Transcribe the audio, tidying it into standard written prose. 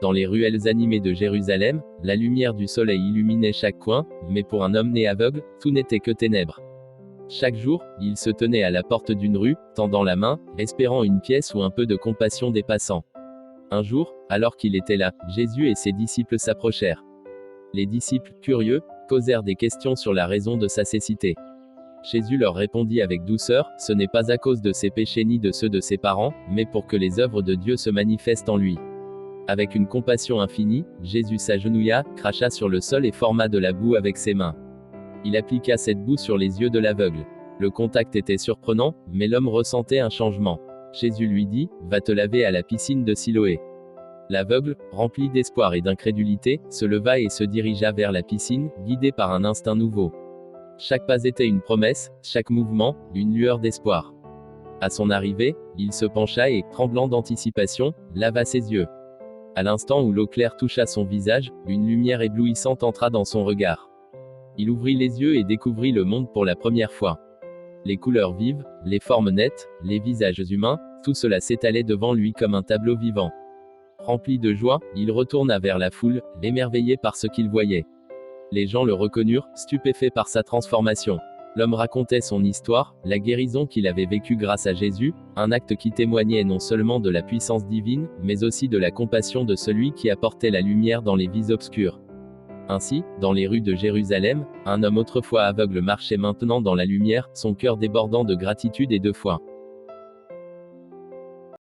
Dans les ruelles animées de Jérusalem, la lumière du soleil illuminait chaque coin, mais pour un homme né aveugle, tout n'était que ténèbres. Chaque jour, il se tenait à la porte d'une rue, tendant la main, espérant une pièce ou un peu de compassion des passants. Un jour, alors qu'il était là, Jésus et ses disciples s'approchèrent. Les disciples, curieux, posèrent des questions sur la raison de sa cécité. Jésus leur répondit avec douceur, « Ce n'est pas à cause de ses péchés ni de ceux de ses parents, mais pour que les œuvres de Dieu se manifestent en lui. » Avec une compassion infinie, Jésus s'agenouilla, cracha sur le sol et forma de la boue avec ses mains. Il appliqua cette boue sur les yeux de l'aveugle. Le contact était surprenant, mais l'homme ressentait un changement. Jésus lui dit, « Va te laver à la piscine de Siloé. » L'aveugle, rempli d'espoir et d'incrédulité, se leva et se dirigea vers la piscine, guidé par un instinct nouveau. Chaque pas était une promesse, chaque mouvement, une lueur d'espoir. À son arrivée, il se pencha et, tremblant d'anticipation, lava ses yeux. À l'instant où l'eau claire toucha son visage, une lumière éblouissante entra dans son regard. Il ouvrit les yeux et découvrit le monde pour la première fois. Les couleurs vives, les formes nettes, les visages humains, tout cela s'étalait devant lui comme un tableau vivant. Rempli de joie, il retourna vers la foule, émerveillé par ce qu'il voyait. Les gens le reconnurent, stupéfaits par sa transformation. L'homme racontait son histoire, la guérison qu'il avait vécue grâce à Jésus, un acte qui témoignait non seulement de la puissance divine, mais aussi de la compassion de celui qui apportait la lumière dans les vies obscures. Ainsi, dans les rues de Jérusalem, un homme autrefois aveugle marchait maintenant dans la lumière, son cœur débordant de gratitude et de foi.